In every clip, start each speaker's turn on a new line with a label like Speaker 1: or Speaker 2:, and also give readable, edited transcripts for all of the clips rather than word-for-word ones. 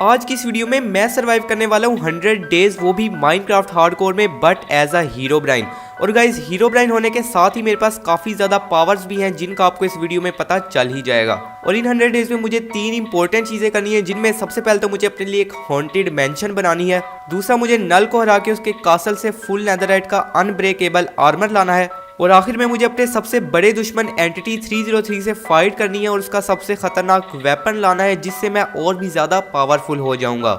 Speaker 1: आज की इस वीडियो में मैं सरवाइव करने वाला हूँ 100 डेज, वो भी माइनक्राफ्ट हार्डकोर में, बट एज अ हीरोब्राइन। और गाइज हीरोब्राइन होने के साथ ही मेरे पास काफी ज्यादा पावर्स भी हैं जिनका आपको इस वीडियो में पता चल ही जाएगा। और इन 100 डेज में मुझे 3 इंपॉर्टेंट चीजें करनी है, जिनमें सबसे पहले तो मुझे अपने लिए एक हॉन्टेड मैंशन बनानी है। दूसरा, मुझे नल को हरा के उसके कासल से फुल नेदरराइट का अनब्रेकेबल आर्मर लाना है। और आखिर में मुझे अपने सबसे बड़े दुश्मन एंटिटी 303 से फाइट करनी है और उसका सबसे खतरनाक वेपन लाना है, जिससे मैं और भी ज्यादा पावरफुल हो जाऊंगा।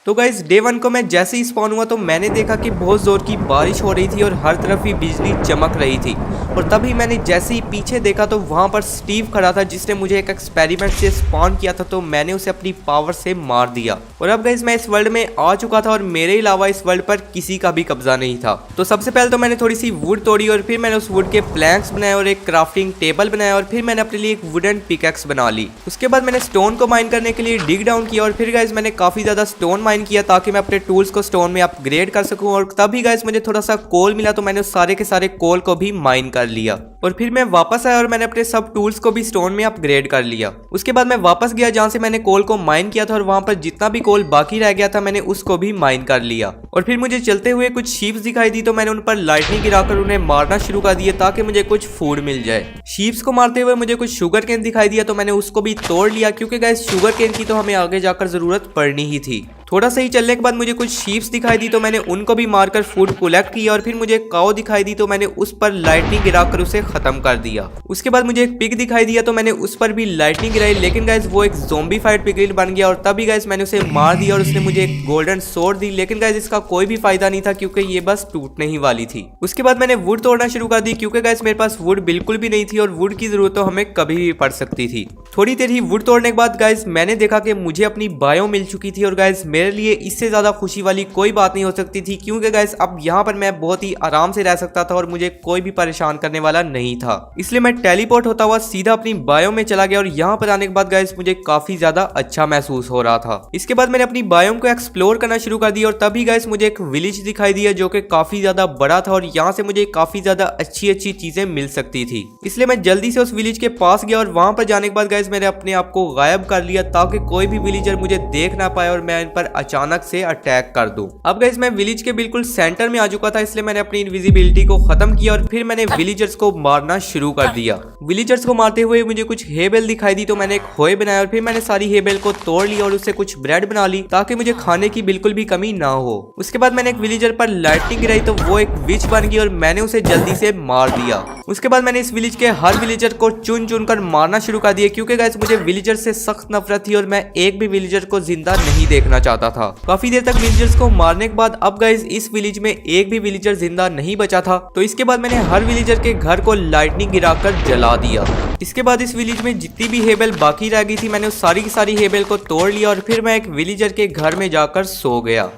Speaker 1: तो गाइज डे 1 को मैं जैसे ही स्पॉन हुआ तो मैंने देखा कि बहुत जोर की बारिश हो रही थी और हर तरफ ही बिजली चमक रही थी। और तभी मैंने जैसे ही पीछे देखा तो वहां पर स्टीव खड़ा था, जिसने मुझे एक एक्सपेरिमेंट से स्पॉन किया था, तो मैंने उसे अपनी पावर से मार दिया। और अब गाइज मैं इस वर्ल्ड में आ चुका था और मेरे अलावा इस वर्ल्ड पर किसी का भी कब्जा नहीं था। तो सबसे पहले तो मैंने थोड़ी सी वुड तोड़ी और फिर मैंने उस वुड के प्लैंक्स बनाए और एक क्राफ्टिंग टेबल बनाया और फिर मैंने अपने लिए एक वुडन पिकैक्स बना ली। उसके बाद मैंने स्टोन को माइन करने के लिए डिग डाउन किया और फिर गाइज मैंने काफी ज्यादा स्टोन माइन किया ताकि मैं अपने टूल्स को स्टोन में अपग्रेड कर सकूं। और तभी गाइस मुझे थोड़ा सा कोल मिला तो मैंने उस सारे के सारे कोल को भी माइन कर लिया। और फिर मैं वापस आया और मैंने अपने सब टूल्स को भी स्टोन में अपग्रेड कर लिया। उसके बाद मैं वापस गया जहां से मैंने कोल को माइन किया था और वहां पर जितना भी कोल बाकी रह गया था मैंने उसको भी माइन कर लिया। और फिर मुझे चलते हुए कुछ शीप्स दिखाई दी तो मैंने उन पर लाइटनिंग गिराकर उन्हें मारना शुरू कर दिया ताकि मुझे कुछ फूड मिल जाए। शीप्स को मारते हुए मुझे कुछ शुगर केन दिखाई दिया तो मैंने उसको भी तोड़ लिया, क्योंकि गाइस शुगर केन की तो हमें आगे जाकर जरूरत पड़नी ही थी। थोड़ा सा ही चलने के बाद मुझे कुछ शीप्स दिखाई दी तो मैंने उनको भी मारकर फूड कलेक्ट किया। और फिर मुझे एक काऊ दिखाई दी तो मैंने उस पर लाइटनिंग गिराकर उसे खत्म कर दिया। उसके बाद मुझे एक पिग दिखाई दिया तो मैंने उस पर भी लाइटनिंग गिराई, लेकिन गाइस वो एक ज़ॉम्बी फाइट पिगलिन बन गया। और तभी गाइस मैंने उसे मार दिया और उसने मुझे एक गोल्डन सोर्ड दी, लेकिन गाइस इसका कोई भी फायदा नहीं था क्योंकि ये बस टूटने ही वाली थी। उसके बाद मैंने वुड तोड़ना शुरू कर दी, क्योंकि गाइस मेरे पास वुड बिल्कुल भी नहीं थी और वुड की जरूरत तो हमें कभी भी पड़ सकती थी। थोड़ी देर ही वुड तोड़ने के बाद गाइस मैंने देखा कि मुझे अपनी बायो मिल चुकी थी। और गाइस मेरे लिए इससे ज्यादा खुशी वाली कोई बात नहीं हो सकती थी, क्योंकि गाइस अब यहाँ पर मैं बहुत ही आराम से रह सकता था और मुझे कोई भी परेशान करने वाला नहीं था। इसलिए मैं टेलीपोर्ट होता हुआ सीधा अपनी बायो में चला गया और यहाँ पर आने के बाद गाइस मुझे काफी ज्यादा अच्छा महसूस हो रहा था। इसके बाद मैंने अपनी बायो को एक्सप्लोर करना शुरू कर दिया और तभी गाइस मुझे एक विलेज दिखाई दिया जो कि काफी ज्यादा बड़ा था और यहाँ से मुझे काफी ज्यादा अच्छी अच्छी चीजें मिल सकती थी। इसलिए मैं जल्दी से उस विलेज के पास गया और वहां पर जाने के बाद गाइस मैंने अपने आप को गायब कर लिया ताकि कोई भी विलेजर मुझे देख ना पाए और मैं इन पर अचानक से अटैक कर दूं। अब गाइस मैं विलेज के बिल्कुल सेंटर में आ चुका था, इसलिए मैंने अपनी इनविजिबिलिटी को खत्म किया और फिर मैंने विलेजर्स को मारना शुरू कर दिया। विलेजर्स को मारते हुए मुझे कुछ हेबेल दिखाई दी तो मैंने एक होए बनाया और फिर मैंने सारी हेबेल को तोड़ लिया और उससे कुछ ब्रेड बना ली ताकि मुझे खाने की बिल्कुल भी कमी ना हो। उसके बाद मैंने एक विलेजर पर लाइटनिंग गिराई तो वो एक विच बन गई और मैंने उसे जल्दी से मार दिया। उसके बाद मैंने इस विलेज के हर विलेजर को चुन चुन कर मारना शुरू कर दिया, क्योंकि गाइस मुझे विलेजर से सख्त नफरत थी और मैं एक भी विलेजर को जिंदा नहीं देखना चाहता था। काफी देर तक विलेजर्स को मारने के बाद अब गाइस इस विलेज में एक भी विलेजर जिंदा नहीं बचा था, तो इसके बाद मैंने हर विलेजर के घर को लाइटनिंग गिराकर जला दिया। इसके बाद इस विलेज में जितनी भी हेबेल बाकी रह गई थी मैंने उस सारी की सारी हेबेल को तोड़ लिया और फिर मैं एक विलेजर के घर में जाकर सो गया।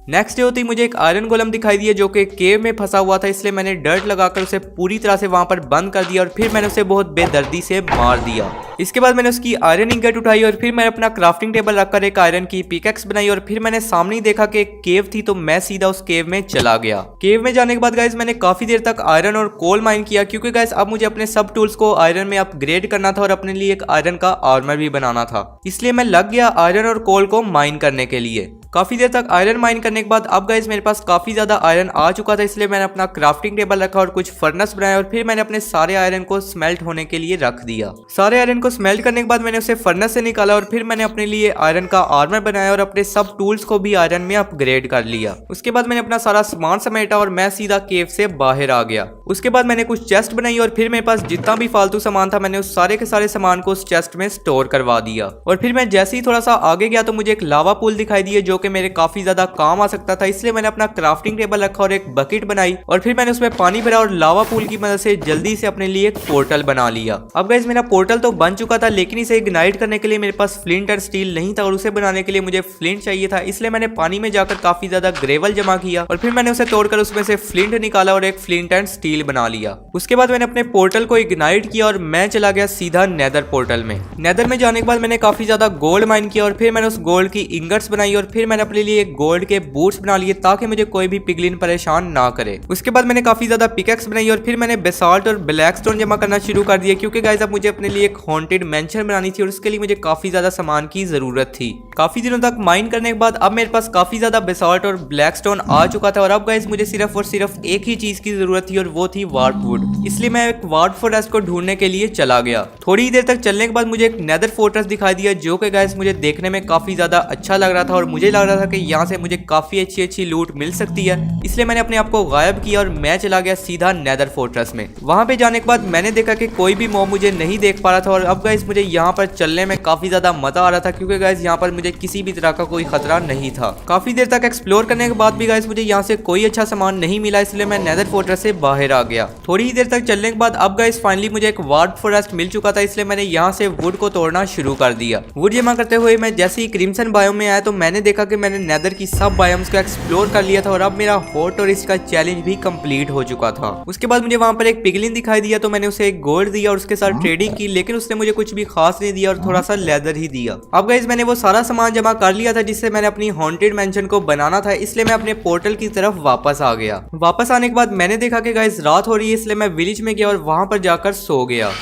Speaker 1: नेक्स्ट डे होते ही मुझे एक आयरन गोलम दिखाई दिया जो कि केव में फंसा हुआ था, इसलिए मैंने डर्ट लगाकर उसे पूरी तरह से वहां पर बंद कर दिया और फिर मैंने उसे बहुत बेदर्दी से मार दिया। इसके बाद मैंने उसकी आयरन इंगट उठाई और फिर मैंने अपना क्राफ्टिंग टेबल रखकर एक आयरन की पिकैक्स बनाई और फिर मैंने सामने ही देखा कि एक केव थी तो मैं सीधा उस केव में चला गया। केव में जाने के बाद गाइस मैंने काफी देर तक आयरन और कोल माइन किया, क्योंकि गाइस अब मुझे अपने सब टूल्स को आयरन में अपग्रेड करना था और अपने लिए एक आयरन का आर्मर भी बनाना था। इसलिए मैं लग गया आयरन और कोल को माइन करने के लिए। काफी देर तक आयरन माइन करने के बाद अब गाइस मेरे पास काफी ज्यादा आयरन आ चुका था, इसलिए मैंने अपना क्राफ्टिंग टेबल रखा और कुछ फर्नेस बनाया और फिर मैंने अपने सारे आयरन को स्मेल्ट होने के लिए रख दिया। सारे आयरन को स्मेल्ट करने के बाद मैंने उसे फर्नेस से निकाला और फिर मैंने अपने लिए आयरन का आर्मर बनाया और अपने सब टूल्स को भी आयरन में अपग्रेड कर लिया। उसके बाद मैंने अपना सारा सामान समेटा और मैं सीधा केव से बाहर आ गया। उसके बाद मैंने कुछ चेस्ट बनाई और फिर मेरे पास जितना भी फालतू सामान था मैंने उस सारे के सारे सामान को उस चेस्ट में स्टोर करवा दिया। और फिर मैं जैसे ही थोड़ा सा आगे गया तो मुझे एक लावा पूल दिखाई दिया जो कि मेरे काफी ज्यादा काम आ सकता था, इसलिए मैंने अपना क्राफ्टिंग टेबल रखा और एक बकेट बनाई और फिर मैंने उसमें पानी भरा और लावा पूल की मदद से जल्दी से अपने लिए एक पोर्टल बना लिया। अब गाइस मेरा पोर्टल तो बन चुका था, लेकिन इसे इग्नाइट करने के लिए मेरे पास फ्लिंट और स्टील नहीं था और उसे बनाने के लिए मुझे फ्लिंट चाहिए था, इसलिए मैंने पानी में जाकर काफी ज्यादा ग्रेवल जमा किया और फिर मैंने उसे तोड़कर उसमें से फ्लिंट निकाला और एक फ्लिंट एंड स्टील बना लिया। उसके बाद मैंने अपने पोर्टल को इग्नाइट किया और मैं चला गया सीधा नेदर पोर्टल में। नेदर में जाने के बाद मैंने काफी ज्यादा गोल्ड माइन किया और फिर मैंने उस गोल्ड की इंगट्स बनाई और फिर मैंने अपने लिए गोल्ड के बूट्स बना लिए ताकि मुझे कोई भी पिगलिन परेशान ना करे। उसके बाद मैंने काफी ज्यादा पिकेक्स बनाई और फिर मैंने बेसाल्ट और ब्लैक स्टोन जमा करना शुरू कर दिया, क्योंकि गाइस अब मुझे अपने लिए एक हॉन्टेड मेंशन बनानी थी और उसके लिए मुझे काफी ज्यादा सामान की जरूरत थी। काफी दिनों तक माइन करने के बाद अब मेरे पास काफी ज्यादा बेसाल्ट और ब्लैक स्टोन आ चुका था और अब गाइस मुझे सिर्फ और सिर्फ एक ही चीज की जरूरत थी और वो थी वार्प वुड। इसलिए मैं एक वार्प फॉरेस्ट को ढूंढने के लिए चला गया। थोड़ी देर तक चलने के बाद मुझे एक नेदर फोर्ट्रेस दिखाई दिया, जो कि गाइस मुझे देखने में काफी ज्यादा अच्छा लग रहा था और मुझे लग रहा था कि यहाँ से मुझे काफी अच्छी लूट मिल सकती है। इसलिए मैंने अपने आप को गायब किया और मैं चला गया सीधा नेदर फोर्ट्रेस में। वहां पे जाने के बाद मैंने देखा कि कोई भी मॉब मुझे नहीं देख पा रहा था और अब गाइस मुझे यहाँ पर चलने में काफी ज्यादा मजा आ रहा था, क्योंकि गाइस यहाँ पर मुझे किसी भी तरह का कोई खतरा नहीं था। काफी देर तक एक्सप्लोर करने के बाद भी गाइस मुझे यहाँ से कोई अच्छा सामान नहीं मिला, इसलिए मैं नेदर फोर्ट्रेस से बाहर आ गया। थोड़ी ही देर तक चलने के बाद अब गाइस फाइनली मुझे एक वार्प फॉरेस्ट मिल चुका था, इसलिए मैंने यहाँ से वुड को तोड़ना शुरू कर दिया। वुड जमा करते हुए मैं जैसे ही क्रिम्सन बायोम में आया तो मैंने देखा कि मैंने नेदर की सब बायोम्स को एक्सप्लोर कर लिया था और अब मेरा हॉट और इसका चैलेंज भी कंप्लीट हो चुका था। उसके बाद मुझे वहां पर एक पिगलिन दिखाई दिया तो मैंने उसे एक गोल्ड दिया और उसके साथ ट्रेडिंग की, लेकिन उसने मुझे कुछ भी खास नहीं दिया और थोड़ा सा लेदर ही दिया। अब गाइस मैंने वो सारा सामान जमा कर लिया था जिससे मैंने अपनी हॉन्टेड मेंशन को बनाना था, इसलिए मैं अपने पोर्टल की तरफ वापस आ गया। वापस आने के बाद मैंने देखा कि गाइस रात हो रही है, इसलिए मैं विलेज में गया और वहां पर जाकर सो गया।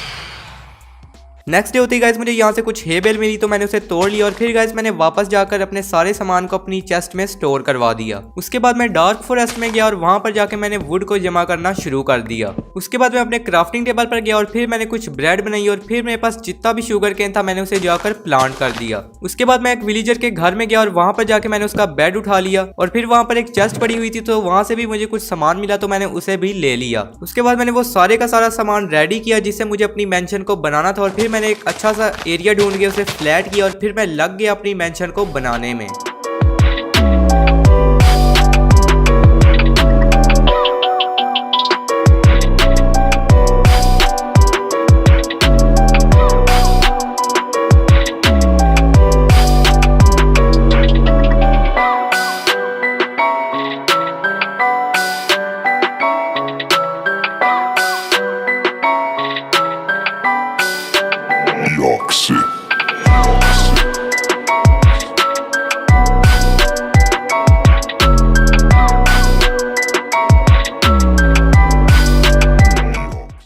Speaker 1: नेक्स्ट डे होती गाइस मुझे यहाँ से कुछ हे बेल मिली तो मैंने उसे तोड़ लिया और फिर गाइस मैंने वापस जाकर अपने सारे सामान को अपनी चेस्ट में स्टोर करवा दिया। उसके बाद मैं डार्क फॉरेस्ट में गया और वहां पर जाकर मैंने वुड को जमा करना शुरू कर दिया। उसके बाद मैं अपने क्राफ्टिंग टेबल पर गया और फिर मैंने कुछ ब्रेड बनाई और फिर मेरे पास जितना भी शुगर केन था मैंने उसे जाकर प्लांट कर दिया। उसके बाद मैं एक विलेजर के घर में गया और वहां पर जाके मैंने उसका बेड उठा लिया और फिर वहां पर एक चेस्ट पड़ी हुई थी तो वहां से भी मुझे कुछ सामान मिला तो मैंने उसे भी ले लिया। उसके बाद मैंने वो सारे का सारा सामान रेडी किया जिससे मुझे अपनी मेंशन को बनाना था और फिर मैंने एक अच्छा सा एरिया ढूंढ के उसे फ्लैट किया और फिर मैं लग गया अपनी मेंशन को बनाने में।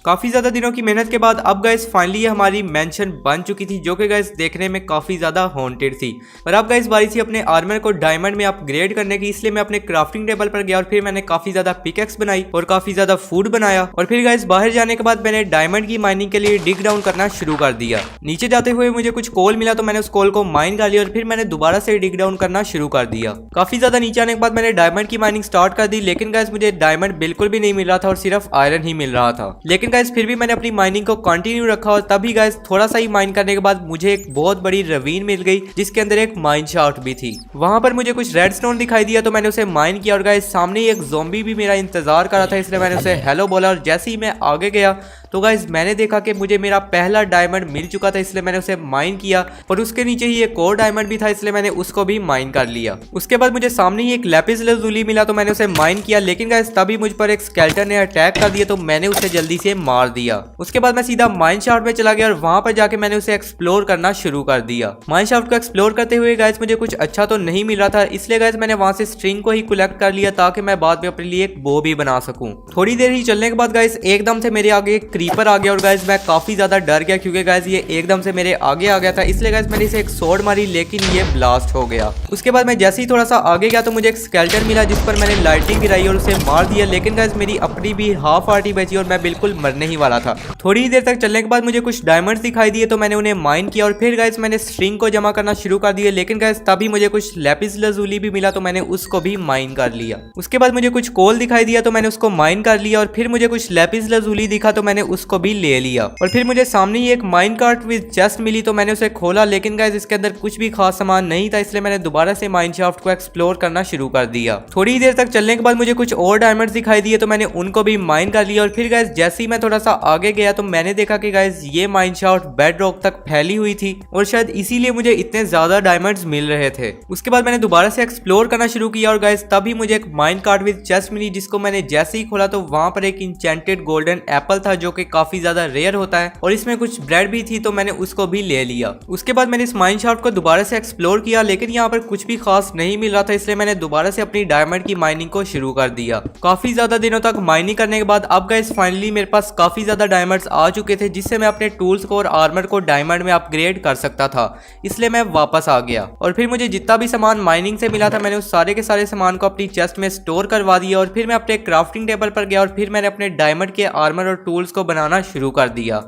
Speaker 1: काफी ज्यादा दिनों की मेहनत के बाद अब गाइस फाइनली ये हमारी मेंशन बन चुकी थी, जो कि गाइस देखने में काफी ज्यादा हॉन्टेड थी। और अब गाइस बारी थी अपने आर्मर को डायमंड में अपग्रेड करने की, इसलिए मैं अपने क्राफ्टिंग टेबल पर गया और फिर मैंने काफी ज्यादा पिकेक्स बनाई और काफी ज्यादा फूड बनाया और फिर गाइस बाहर जाने के बाद मैंने डायमंड की माइनिंग के लिए डिग डाउन करना शुरू कर दिया। नीचे जाते हुए मुझे कुछ कोल मिला तो मैंने उस कोल को माइन कर लिया और फिर मैंने दोबारा से डिग डाउन करना शुरू कर दिया। काफी ज्यादा नीचे आने के बाद मैंने डायमंड की माइनिंग स्टार्ट कर दी, लेकिन गाइस मुझे डायमंड बिल्कुल भी नहीं मिल रहा था और सिर्फ आयरन ही मिल रहा था। लेकिन गाइस फिर भी मैंने अपनी माइनिंग को कंटिन्यू रखा और तभी गाइस थोड़ा सा ही माइन करने के बाद मुझे एक बहुत बड़ी रवीन मिल गई जिसके अंदर एक माइन शाफ्ट भी थी। वहां पर मुझे कुछ रेडस्टोन दिखाई दिया तो मैंने उसे माइन किया और गाइस सामने ही एक ज़ॉम्बी भी मेरा इंतजार कर रहा था, इसलिए मैंने उसे हेलो बोला और जैसे ही मैं आगे गया तो गाइस मैंने देखा कि मुझे मेरा पहला डायमंड मिल चुका था, इसलिए मैंने उसे माइन किया और उसके नीचे ही एक और डायमंड भी था, इसलिए मैंने उसको भी माइन कर लिया। उसके बाद मुझे सामने ही एक लैपिस लज़ूली मिला तो मैंने उसे माइन किया, लेकिन गाइस तभी मुझ पर एक स्केलेटन ने अटैक कर दिया तो मैंने उसे जल्दी से मार दिया। उसके बाद मैं सीधा माइन शाफ्ट में चला गया और वहां पर जाके मैंने उसे एक्सप्लोर करना शुरू कर दिया। माइन शाफ्ट को एक्सप्लोर करते हुए गाइस मुझे कुछ अच्छा तो नहीं मिल रहा था, इसलिए गाइस मैंने वहां से स्ट्रिंग को ही कलेक्ट कर लिया ताकि मैं बाद में अपने लिए एक बो भी बना सकूं। थोड़ी देर ही चलने के बाद गाइस एकदम से मेरे आगे एक क्रीपर आ गया और गाइस मैं काफी ज्यादा डर गया क्योंकि गाइस ये एकदम से मेरे आगे आ गया था, इसलिए गाइस मैंने इसे एक स्वॉर्ड मारी लेकिन ये ब्लास्ट हो गया। उसके बाद मैं जैसे ही थोड़ा सा आगे गया तो मुझे एक स्केलेटन मिला जिस पर मैंने लाइटिंग गिराई और उसे मार दिया, लेकिन गाइस मेरी अपनी भी हाफ आर्टी बची और मैं बिल्कुल मरने ही वाला था। थोड़ी देर तक चलने के बाद मुझे कुछ डायमंड्स दिखाई दिए तो मैंने उन्हें माइन किया और फिर गाइस मैंने स्ट्रिंग को जमा करना शुरू कर दिया, लेकिन गाइस तभी मुझे कुछ लैपिस लज़ूली भी मिला तो मैंने उसको भी माइन कर लिया। उसके बाद मुझे कुछ कोल दिखाई दिया तो मैंने उसको माइन कर लिया और फिर मुझे कुछ लैपिस लज़ूली दिखा तो मैंने उसको भी ले लिया और फिर मुझे सामने ही एक माइन कार्ट विद चेस्ट मिली तो मैंने उसे खोला, लेकिन गाइस इसके अंदर कुछ भी खास सामान नहीं था, इसलिए मैंने दोबारा से माइन शाफ्ट को एक्सप्लोर करना शुरू कर दिया। थोड़ी देर तक चलने के बाद मुझे कुछ और डायमंड्स दिखाई दिए तो मैंने उनको भी माइन कर लिया और फिर गाइस जैसे ही मैं थोड़ा सा आगे गया तो मैंने देखा कि गाइस ये माइन शाफ्ट बेड रॉक तक फैली हुई थी और शायद इसीलिए मुझे इतने ज्यादा डायमंड्स मिल रहे थे। उसके बाद मैंने दोबारा से एक्सप्लोर करना शुरू किया और गाइस तभी मुझे एक माइन कार्ट विद चेस्ट मिली जिसको मैंने जैसे ही खोला तो वहां पर एक इंचेंटेड गोल्डन एप्पल था जो कि कि काफी ज्यादा रेयर होता है, और इसमें कुछ ब्रेड भी थी तो मैंने उसको भी ले लिया। उसके बाद मैंने इस माइन शाफ्ट को दोबारा से एक्सप्लोर किया, लेकिन यहाँ पर कुछ भी खास नहीं मिल रहा था, इसलिए मैंने दोबारा से अपनी डायमंड की माइनिंग को शुरू कर दिया। काफी ज्यादा दिनों तक माइनिंग करने के बाद अब गाइस फाइनली मेरे पास काफी ज्यादा डायमंड्स आ चुके थे, जिससे मैं अपने टूल्स को और आर्मर को डायमंड में अपग्रेड कर सकता था। इसलिए मैं वापस आ गया और फिर मुझे जितना भी सामान माइनिंग से मिला था मैंने उस सारे के सारे सामान को अपनी चेस्ट में स्टोर करवा दिया, और फिर मैं अपने क्राफ्टिंग टेबल पर गया और फिर मैंने अपने डायमंड के आर्मर और टूल्स को बनाना शुरू कर दिया।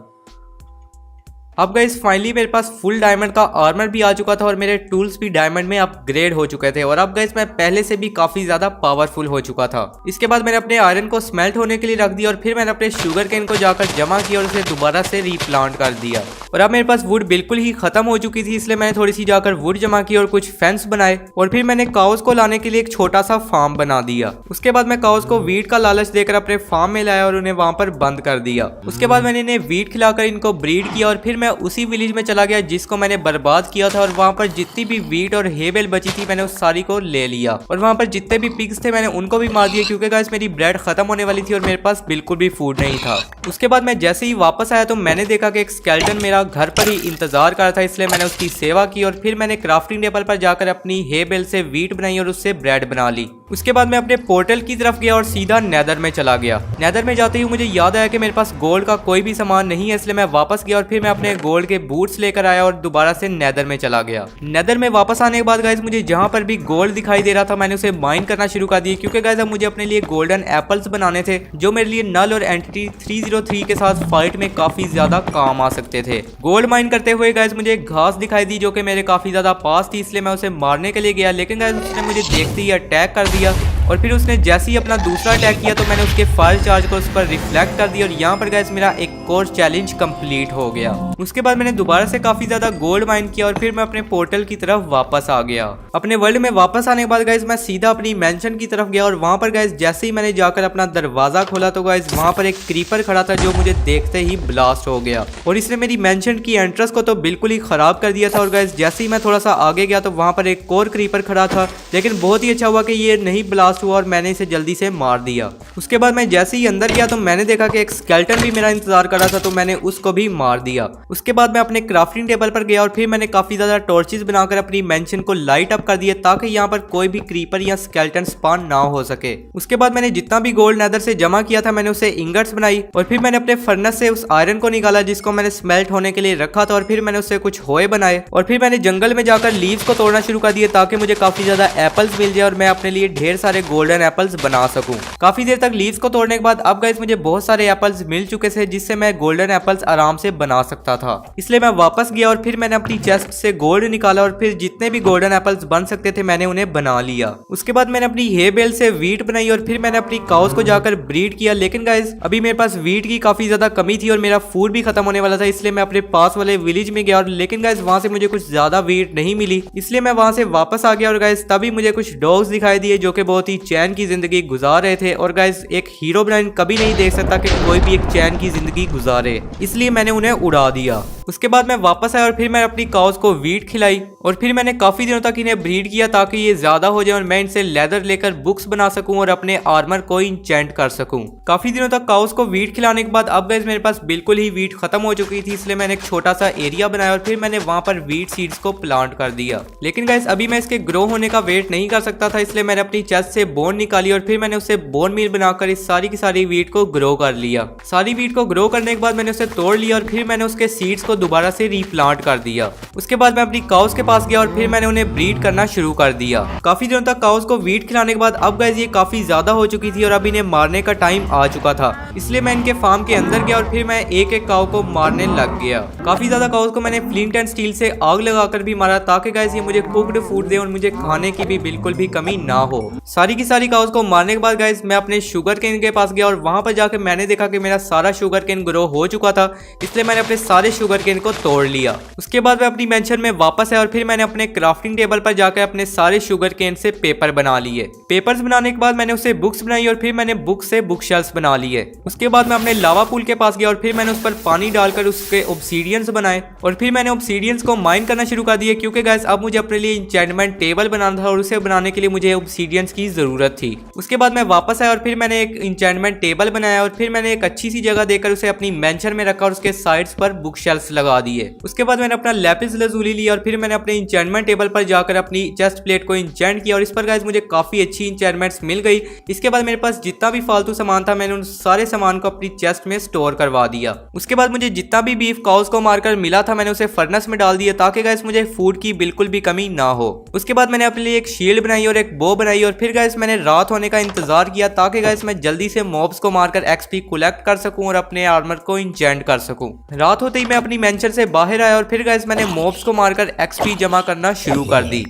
Speaker 1: अब गाइस फाइनली मेरे पास फुल डायमंड का आर्मर भी आ चुका था और मेरे टूल्स भी डायमंड में अपग्रेड हो चुके थे, और अब गाइस मैं पहले से भी काफी ज्यादा पावरफुल हो चुका था। इसके बाद मैंने अपने आयरन को स्मेल्ट होने के लिए रख दिया और फिर मैंने अपने शुगर केन को जाकर जमा किया और उसे दोबारा से रीप्लांट कर दिया। और अब मेरे पास वुड बिल्कुल ही खत्म हो चुकी थी, इसलिए मैंने थोड़ी सी जाकर वुड जमा की और कुछ फेंस बनाए, और फिर मैंने काउस को लाने के लिए एक छोटा सा फार्म बना दिया। उसके बाद मैं काउस को वीट का लालच देकर अपने फार्म में लाया और उन्हें वहां पर बंद कर दिया। उसके बाद मैंने इन्हें वीट खिलाकर इनको ब्रीड किया, और फिर मैं उसी विलेज में चला गया जिसको मैंने बर्बाद किया था, और वहां पर जितनी भी वीट और हेबेल बची थी मैंने उस सारी को ले लिया, और वहां पर जितने भी पिग्स थे मैंने उनको भी मार दिया, क्योंकि गाइस मेरी ब्रेड खत्म होने वाली थी और मेरे पास बिल्कुल भी फूड नहीं था। उसके बाद मैं जैसे ही वापस आया तो मैंने देखा कि एक स्केलेटन मेरा घर पर ही इंतजार कर रहा था, इसलिए मैंने उसकी सेवा की और फिर मैंने क्राफ्टिंग टेबल पर जाकर अपनी हेबेल से वीट बनाई और उससे ब्रेड बना ली। उसके बाद मैं अपने पोर्टल की तरफ गया और सीधा नेदर में चला गया। नेदर में जाते ही मुझे याद आया कि मेरे पास गोल्ड का कोई भी सामान नहीं है, इसलिए मैं वापस गया और फिर मैं अपने गोल्ड के बूट्स लेकर आया और दोबारा से नेदर में चला गया। नेदर में वापस आने के बाद गाइस मुझे जहां पर भी गोल्ड दिखाई दे रहा था मैंने उसे माइन करना शुरू कर दिया, क्योंकि गाइस अब मुझे अपने लिए गोल्डन एप्पल्स बनाने थे जो मेरे लिए नल और एंटिटी 303 के साथ फाइट में काफी ज्यादा काम आ सकते थे। गोल्ड माइन करते हुए गाइस मुझे एक घास दिखाई दी जो कि मेरे काफी ज्यादा पास थी, इसलिए मैं उसे मारने के लिए गया, लेकिन गाइस उसने मुझे देखते ही अटैक कर दिया, और फिर उसने जैसे ही अपना दूसरा अटैक किया तो मैंने उसके फायर चार्ज को उस पर रिफ्लेक्ट कर दिया, और यहाँ पर गाइस मेरा एक और चैलेंज कंप्लीट हो गया। उसके बाद मैंने दोबारा से काफी ज्यादा गोल्ड माइन किया और फिर मैं अपने पोर्टल की तरफ वापस आ गया। अपने वर्ल्ड में वापस आने के बाद गाइस मैं सीधा अपनी मेंशन की तरफ गया, और वहां पर गाइस जैसे ही मैंने जाकर अपना दरवाजा खोला तो गाइस वहां पर एक क्रीपर खड़ा था जो मुझे देखते ही ब्लास्ट हो गया, और इसने मेरी मेंशन की एंट्रेंस को तो बिल्कुल ही खराब कर दिया था। और गाइस जैसे ही मैं थोड़ा सा आगे गया तो वहां पर एक और क्रीपर खड़ा था, लेकिन बहुत ही अच्छा हुआ कि ये नहीं ब्लास्ट हुआ और मैंने इसे जल्दी से मार दिया। उसके बाद मैं जैसे ही अंदर गया तो मैंने देखा कि एक स्केलेटन भी मेरा इंतजार कर रहा था, तो मैंने उसको भी मार दिया। उसके बाद मैं अपने क्राफ्टिंग टेबल पर गया और फिर मैंने काफी ज्यादा टॉर्चेस बनाकर अपनी मेंशन को लाइट अप कर दिया ताकि यहाँ पर कोई भी क्रीपर या स्केलेटन स्पॉन ना हो सके। उसके बाद मैंने जितना भी गोल्ड नेदर से जमा किया था मैंने उसे इंगट्स बनाई, और फिर मैंने अपने फर्नेस से उस आयरन को निकाला जिसको मैंने स्मेल्ट होने के लिए रखा था, और फिर मैंने उससे कुछ होए बनाए, और फिर मैंने जंगल में जाकर लीव्स को तोड़ना शुरू कर दिया ताकि मुझे काफी ज्यादा एप्पल्स मिल जाए और मैं अपने लिए ढेर सारे गोल्डन एप्पल्स बना सकूं। काफी देर तक लीव्स को तोड़ने के बाद अब गाइस मुझे बहुत सारे एप्पल्स मिल चुके थे जिससे मैं गोल्डन एप्पल्स आराम से बना सकता था, इसलिए मैं वापस गया और फिर मैंने अपनी चेस्ट से गोल्ड निकाला और फिर जितने भी गोल्डन एप्पल्स बन सकते थे मैंने उन्हें बना लिया। उसके बाद मैंने अपनी हे बेल से वीट बनाई और फिर मैंने अपनी काउस को जाकर ब्रीड किया, लेकिन गाइस अभी मेरे पास वीट की काफी ज्यादा कमी थी और मेरा फूड भी खत्म होने वाला था, इसलिए मैं अपने पास वाले विलेज में गया, और लेकिन गाइस वहां से मुझे कुछ ज्यादा वीट नहीं मिली, इसलिए मैं वहां से वापस आ गया। और गाइस तभी मुझे कुछ डॉग्स दिखाई दिए जो कि बहुत ही चैन की जिंदगी गुजार रहे थे, और गाइस एक हीरो ब्राइन कभी नहीं देख सकता कि कोई भी एक चैन की जिंदगी गुजारे, इसलिए मैंने उन्हें उड़ा दिया। उसके बाद मैं वापस आया और फिर मैंने अपनी काउस को वीट खिलाई, और फिर मैंने काफी दिनों तक इन्हें ब्रीड किया ताकि ये ज्यादा हो जाए और मैं इनसे लेदर लेकर बुक्स बना सकूं और अपने आर्मर को इंचेंट कर सकूं। काफी दिनों तक काउस को वीट खिलाने के बाद अब गाइस मेरे पास बिल्कुल ही वीट खत्म हो चुकी थी, इसलिए मैंने एक छोटा सा एरिया बनाया और फिर मैंने वहां पर वीट सीड्स को प्लांट कर दिया। लेकिन गाइस अभी मैं इसके ग्रो होने का वेट नहीं कर सकता था, इसलिए मैंने अपनी चेस्ट से बोन निकाली और फिर मैंने उसे बोन मील बनाकर इस सारी की सारी वीट को ग्रो कर लिया। सारी वीट को ग्रो करने के बाद मैंने उसे तोड़ लिया और फिर मैंने उसके सीड्स को दोबारा से रीप्लांट कर दिया। उसके बाद मैं अपनी काउस के पास गया और फिर मैंने उन्हें ब्रीड करना शुरू कर दिया। काफी दिनों तक काउस को वीट खिलाने के बाद अब गाइस ये काफी ज्यादा हो चुकी थी और अब इन्हें मारने का टाइम आ चुका था, इसलिए मैं इनके फार्म के अंदर गया और फिर मैं एक एक काउ को मारने लग गया। काफी ज्यादा काउस को मैंने फ्लिंट एंड स्टील से आग लगाकर भी मारा ताकि गाइस ये मुझे कुक्ड फूड दे और मुझे खाने की भी बिल्कुल भी कमी ना हो। सारी की सारी काउस को मारने के बाद गाइस मैं अपने शुगर केन के पास गया और वहां पर जाकर मैंने देखा कि मेरा सारा शुगर केन ग्रो हो चुका था, इसलिए मैंने अपने सारे शुगर केन को तोड़ लिया। उसके बाद मैं अपनी मेंशन में वापस आया और फिर मैंने अपने क्राफ्टिंग टेबल पर जाकर अपने सारे शुगर केन से पेपर बना लिए। पेपर्स बनाने के बाद मैंने उसे बुक्स बनाई और फिर मैंने बुक से बुक शेल्फ्स बना लिए। उसके बाद मैं अपने लावा पूल के पास गया और फिर मैंने उस पर पानी डालकर उसके ऑब्सीडियंस बनाए और फिर मैंने ऑब्सीडियंस को माइन करना शुरू कर दिया, क्योंकि गाइस अब मुझे अपने लिए इंचेंटमेंट टेबल बनाना था और उसे बनाने के लिए मुझे ऑब्सीडियंस की जरूरत थी। उसके बाद मैं वापस आया और फिर मैंने एक इंचेंटमेंट टेबल बनाया और फिर मैंने एक अच्छी सी जगह देकर उसे अपनी मेंशन में रखा और उसके साइड्स पर बुक शेल्फ्स लगा दिए। उसके बाद मैंने अपना लैपिस लजूली लिया और फिर मैंने अपने इंचेंटमेंट टेबल पर जाकर अपनी चेस्ट प्लेट को इंचेंट किया और इस पर गाइस मुझे काफी अच्छी इंचेंटमेंट्स मिल गई। इसके बाद मेरे पास जितना भी फालतू सामान था मैंने उन सारे सामान को अपनी चेस्ट में स्टोर करवा दिया। उसके बाद मुझे जितना भी बीफ काउस को मारकर मिला था मैंने उसे फर्नेस में डाल दिया ताकि गाइस मुझे फूड की बिल्कुल भी कमी ना हो। उसके बाद मैंने अपने लिए एक शील्ड बनाई और एक बो बनाई और फिर गाइस मैंने रात होने का इंतजार किया ताकि गाइस मैं जल्दी से मॉब्स को मारकर एक्सपी कलेक्ट कर सकूं और अपने आर्मर को इंचेंट कर सकूं। रात होते ही मैं अपनी मेंशन से बाहर आया और फिर गाइस मैंने मॉब्स को मारकर एक्सपी जमा करना शुरू कर दी।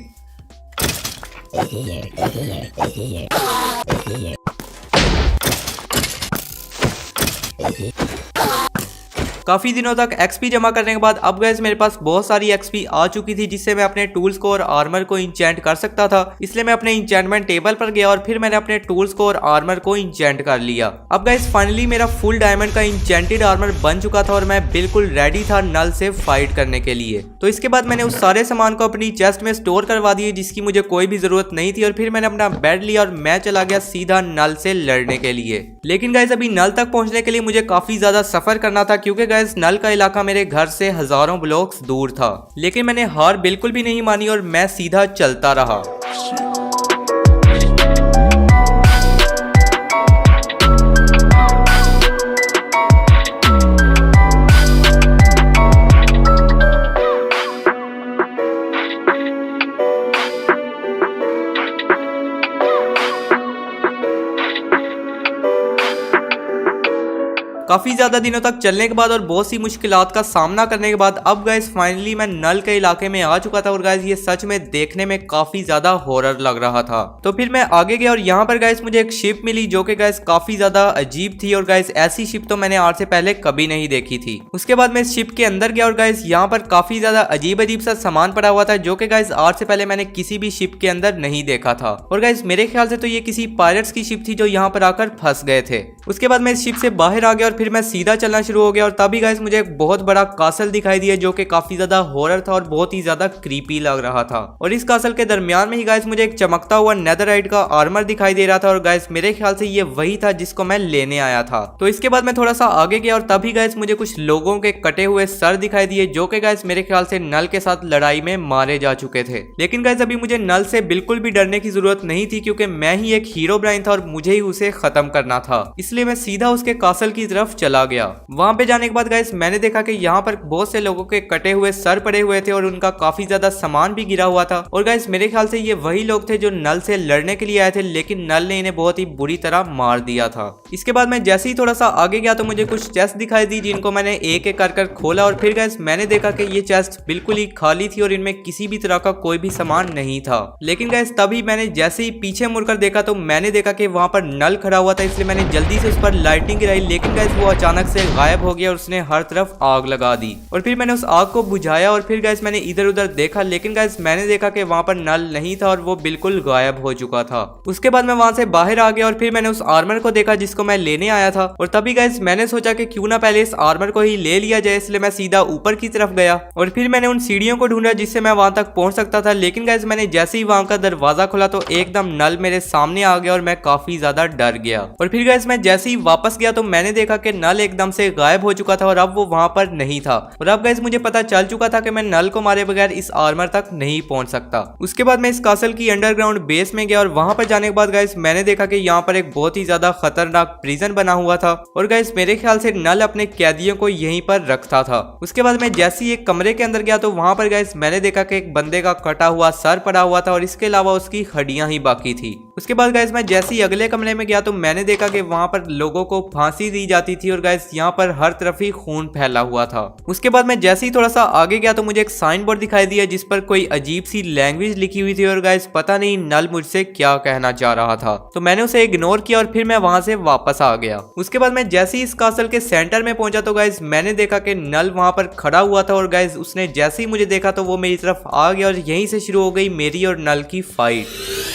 Speaker 1: काफी दिनों तक एक्सपी जमा करने के बाद अब गाइस मेरे पास बहुत सारी एक्सपी आ चुकी थी जिससे मैं अपने टूल्स को और आर्मर को इंचेंट कर सकता था। इसलिए मैं अपने इंचेंटमेंट टेबल पर गया और फिर मैंने अपने टूल्स को और आर्मर को इंचेंट कर लिया। अब गाइस फाइनली मेरा फुल डायमंड का इंचेंटेड आर्मर बन चुका था और मैं बिल्कुल रेडी था नल से फाइट करने के लिए। तो इसके बाद मैंने उस सारे सामान को अपनी चेस्ट में स्टोर करवा दिए जिसकी मुझे कोई भी जरूरत नहीं थी और फिर मैंने अपना बेड लिया और मैं चला गया सीधा नल से लड़ने के लिए। लेकिन गाइस अभी नल तक पहुंचने के लिए मुझे काफी ज्यादा सफर करना था, क्योंकि गाइस नल का इलाका मेरे घर से हजारों ब्लॉक्स दूर था। लेकिन मैंने हार बिल्कुल भी नहीं मानी और मैं सीधा चलता रहा। काफी ज्यादा दिनों तक चलने के बाद और बहुत सी मुश्किलात का सामना करने के बाद अब गाइस फाइनली मैं नल के इलाके में आ चुका था और गाइस ये सच में देखने में काफी ज्यादा हॉरर लग रहा था। तो फिर मैं आगे गया और यहाँ पर गाइस मुझे एक शिप मिली जो कि गाइस काफी ज्यादा अजीब थी और गाइस ऐसी शिप तो मैंने आज से पहले कभी नहीं देखी थी। उसके बाद मैं शिप के अंदर गया और गाइस यहाँ पर काफी ज्यादा अजीब अजीब सा सामान पड़ा हुआ था जो कि गाइस आज से पहले मैंने किसी भी शिप के अंदर नहीं देखा था। और गाइस मेरे ख्याल से तो ये किसी पायरेट्स की शिप थी जो यहाँ पर आकर फंस गए थे। उसके बाद मैं इस शिप से बाहर आ गया और फिर मैं सीधा चलना शुरू हो गया और तभी गाइस मुझे एक बहुत बड़ा कासल दिखाई दिया जो कि काफी ज्यादा हॉरर था और बहुत ही ज्यादा क्रीपी लग रहा था। और इस कासल के दरमियान में ही गाइस मुझे एक चमकता हुआ नेदरराइट का आर्मर दिखाई दे रहा था और गाइस मेरे ख्याल से ये वही था जिसको मैं लेने आया था। तो इसके बाद मैं थोड़ा सा आगे गया और तभी गाइस मुझे कुछ लोगों के कटे हुए सर दिखाई दिए जो कि गाइस मेरे ख्याल से नल के साथ लड़ाई में मारे जा चुके थे। लेकिन गाइस अभी मुझे नल से बिल्कुल भी डरने की जरूरत नहीं थी, क्योंकि मैं ही एक हीरो ब्राइन था और मुझे ही उसे खत्म करना था। इसलिए मैं सीधा उसके कासल की तरफ चला गया। वहां पे जाने के बाद गाइस मैंने देखा कि यहाँ पर बहुत से लोगों के कटे हुए सर पड़े हुए थे और उनका काफी ज्यादा सामान भी गिरा हुआ था। और गाइस मेरे ख्याल से ये वही लोग थे जो नल से लड़ने के लिए आए थे, लेकिन नल ने इन्हें बहुत ही बुरी तरह मार दिया था। इसके बाद मैं जैसे ही थोड़ा सा आगे गया तो मुझे कुछ चेस्ट दिखाई दी जिनको मैंने एक एक कर खोला और फिर गाइस मैंने देखा कि ये चेस्ट बिल्कुल ही खाली थी और इनमें किसी भी तरह का कोई भी सामान नहीं था। लेकिन गाइस तभी मैंने जैसे ही पीछे मुड़कर देखा तो मैंने देखा कि वहां पर नल खड़ा हुआ था, इसलिए मैंने जल्दी से उस पर लाइटिंग गिराई। लेकिन गाइस वो अचानक से गायब हो गया और उसने हर तरफ आग लगा दी। और फिर मैंने उस आग को बुझाया और फिर गाइस मैंने इधर उधर देखा, लेकिन गाइस मैंने देखा कि वहां पर नल नहीं था और वो बिल्कुल गायब हो चुका था। उसके बाद मैं वहां से बाहर आ गया और फिर मैंने उस आर्मर को देखा जिसको मैं लेने आया था। और तभी गाइस मैंने सोचा कि क्यों ना पहले इस आर्मर को ही ले लिया जाए, इसलिए मैं सीधा ऊपर की तरफ गया और फिर मैंने उन सीढ़ियों को ढूंढा जिससे मैं वहां तक पहुंच सकता था। लेकिन गाइस मैंने जैसे ही वहां का दरवाजा खोला तो एकदम नल मेरे सामने आ गया और मैं काफी ज्यादा डर गया। और फिर गाइस मैं जैसे ही वापस गया तो मैंने देखा कि नल एकदम से गायब हो चुका था और अब वो वहां पर नहीं था। और अब गाइस मुझे पता चल चुका था कि मैं नल को मारे बगैर इस आर्मर तक नहीं पहुंच सकता। उसके बाद मैं इस कासल की अंडरग्राउंड बेस में गया और वहां पर जाने के बाद गाइस मैंने देखा कि यहाँ पर एक बहुत ही ज्यादा खतरनाक प्रिजन बना हुआ था और गाइस मेरे ख्याल से नल अपने कैदियों को यहीं पर रखता था। उसके बाद मैं जैसे ही एक कमरे के अंदर गया तो वहां पर गाइस मैंने देखा कि एक बंदे का कटा हुआ सर पड़ा हुआ था और इसके अलावा उसकी हड्डियां ही बाकी थी। उसके बाद गाइस मैं जैसे ही अगले कमरे में गया तो मैंने देखा कि वहां पर लोगों को फांसी दी जाती थी और गाइस यहाँ पर हर तरफ ही खून फैला हुआ था। उसके बाद मैं जैसे ही थोड़ा सा आगे गया तो मुझे एक साइन बोर्ड दिखाई दिया जिस पर कोई अजीब सी लैंग्वेज लिखी हुई थी और गाइस पता नहीं नल मुझसे क्या कहना चाह रहा था। तो मैंने उसे इग्नोर किया और फिर मैं वहां से वापस आ गया। उसके बाद मैं जैसे ही इस कासल के सेंटर में पहुंचा तो गाइस मैंने देखा कि नल वहां पर खड़ा हुआ था और गाइस उसने जैसे ही मुझे देखा तो वो मेरी तरफ आ गया और यहीं से शुरू हो गई मेरी और नल की फाइट।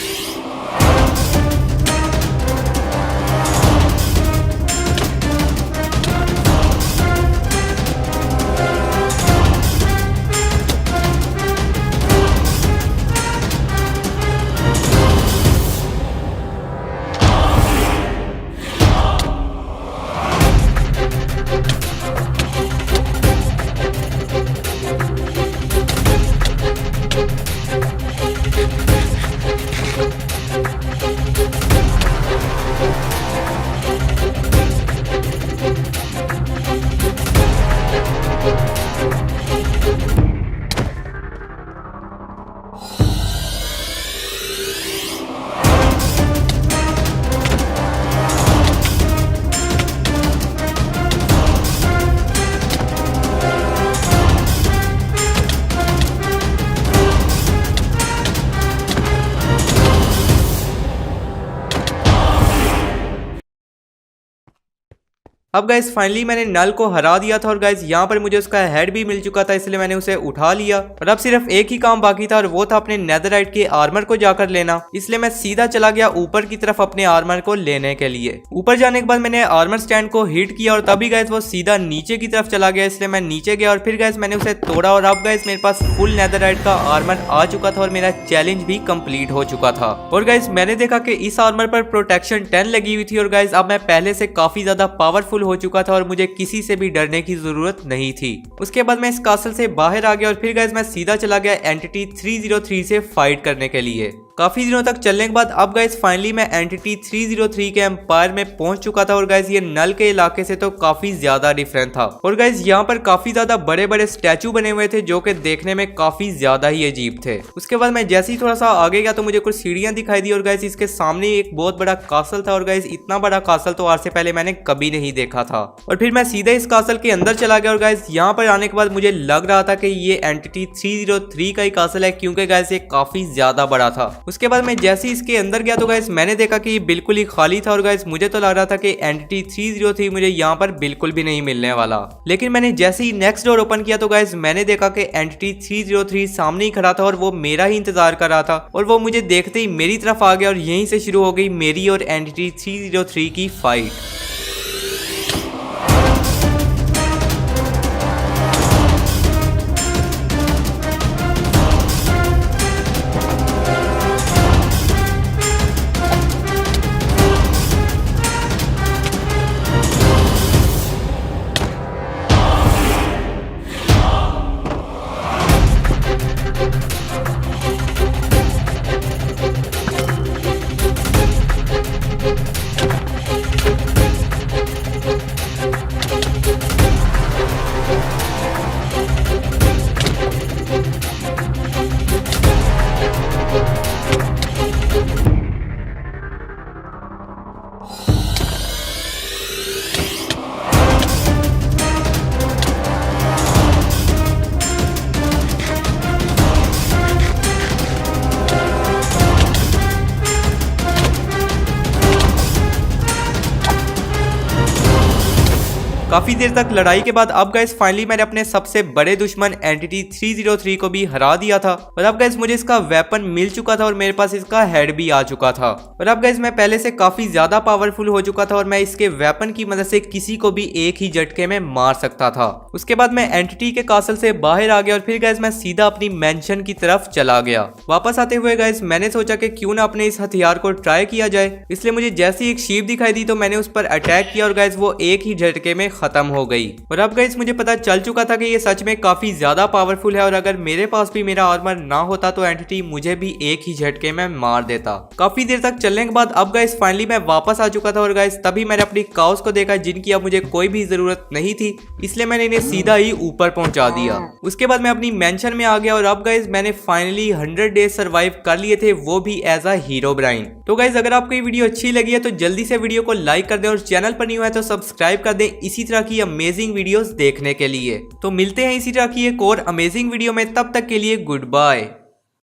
Speaker 1: अब गाइस फाइनली मैंने नल को हरा दिया था और गाइस यहाँ पर मुझे उसका हेड भी मिल चुका था, इसलिए मैंने उसे उठा लिया और अब सिर्फ एक ही काम बाकी था और वो था अपने नेदरराइट के आर्मर को जाकर लेना। इसलिए मैं सीधा चला गया ऊपर की तरफ अपने आर्मर को लेने के लिए। ऊपर जाने के बाद मैंने आर्मर स्टैंड को हिट किया और तभी गाइस वो सीधा नीचे की तरफ चला गया, इसलिए मैं नीचे गया और फिर गाइस मैंने उसे तोड़ा और अब गाइस मेरे पास फुल नेदरराइट का आर्मर आ चुका था और मेरा चैलेंज भी कंप्लीट हो चुका था। और गाइस मैंने देखा कि इस आर्मर पर प्रोटेक्शन 10 लगी हुई थी और गाइस अब मैं पहले से काफी ज्यादा पावरफुल हो चुका था और मुझे किसी से भी डरने की जरूरत नहीं थी। उसके बाद मैं इस कासल से बाहर आ गया और फिर गाइस मैं सीधा चला गया एंटिटी 303 से फाइट करने के लिए। काफी दिनों तक चलने के बाद अब गाइस फाइनली मैं एंटिटी 303 के एम्पायर में पहुंच चुका था और गाइस ये नल के इलाके से तो काफी ज्यादा डिफरेंट था और गाइस यहाँ पर काफी ज्यादा बड़े बड़े स्टैचू बने हुए थे जो कि देखने में काफी ज्यादा ही अजीब थे। उसके बाद मैं जैसे ही थोड़ा सा आगे गया तो मुझे कुछ सीढ़ियां दिखाई दी और गाइस इसके सामने एक बहुत बड़ा कासल था और गाइस इतना बड़ा कासल तो आज से पहले मैंने कभी नहीं देखा था। और फिर मैं सीधे इस कासल के अंदर चला गया और गाइस यहाँ पर आने के बाद मुझे लग रहा था कि ये एंटिटी 303 का ही कासल है क्योंकि गाइस ये काफी ज्यादा बड़ा था। उसके बाद मैं जैसे ही इसके अंदर गया तो गाइस मैंने देखा कि ये बिल्कुल ही खाली था और गाइस मुझे तो लग रहा था कि एंटिटी 303 मुझे यहाँ पर बिल्कुल भी नहीं मिलने वाला। लेकिन मैंने जैसे ही नेक्स्ट डोर ओपन किया तो गाइस मैंने देखा कि एंटिटी 303 सामने ही खड़ा था और वो मेरा ही इंतजार कर रहा था और वो मुझे देखते ही मेरी तरफ आ गया और यहीं से शुरू हो गई मेरी और एंटिटी 303 की फाइट। काफी देर तक लड़ाई के बाद अब गाइस फाइनली मैंने अपने सबसे बड़े दुश्मन एंटिटी 303 को भी हरा दिया था और अब गाइस मुझे इसका वेपन मिल चुका था और मेरे पास इसका हेड भी आ चुका था और अब गाइस मैं पहले से काफी ज्यादा पावरफुल हो चुका था और मैं इसके वेपन की मदद से किसी को भी एक ही झटके में मार सकता था। उसके बाद मैं एंटिटी के कासल से बाहर आ गया और फिर गाइस मैं सीधा अपनी मेंशन की तरफ चला गया। वापस आते हुए गाइस मैंने सोचा कि क्यों ना अपने इस हथियार को ट्राई किया जाए, इसलिए मुझे जैसी एक शीप दिखाई दी तो मैंने उस पर अटैक किया और गाइस वो एक ही झटके में खत्म हो गई। और अब गाइस मुझे पता चल चुका था कि ये सच में काफी ज्यादा पावरफुल है और अगर मेरे पास भी मेरा आर्मर ना होता तो एंटिटी मुझे भी एक ही झटके में मार देता। काफी देर तक चलने के बाद अब गाइस फाइनली मैं वापस आ चुका था और गाइस तभी मैंने अपनी काउस को देखा जिनकी अब मुझे कोई भी जरूरत नहीं थी, इसलिए मैंने इन्हें सीधा ही ऊपर पहुंचा दिया। उसके बाद मैं अपनी मेंशन में आ गया और अब गाइस मैंने फाइनली 100 डेज सर्वाइव कर लिए थे, वो भी एज अ हीरोब्राइन। तो गाइस अगर आपको ये वीडियो अच्छी लगी है तो जल्दी से वीडियो को लाइक कर दें और चैनल पर नहीं हुआ है तो सब्सक्राइब कर दें इसी तरह की अमेजिंग वीडियोस देखने के लिए। तो मिलते हैं इसी तरह की एक और अमेजिंग वीडियो में, तब तक के लिए गुड बाय।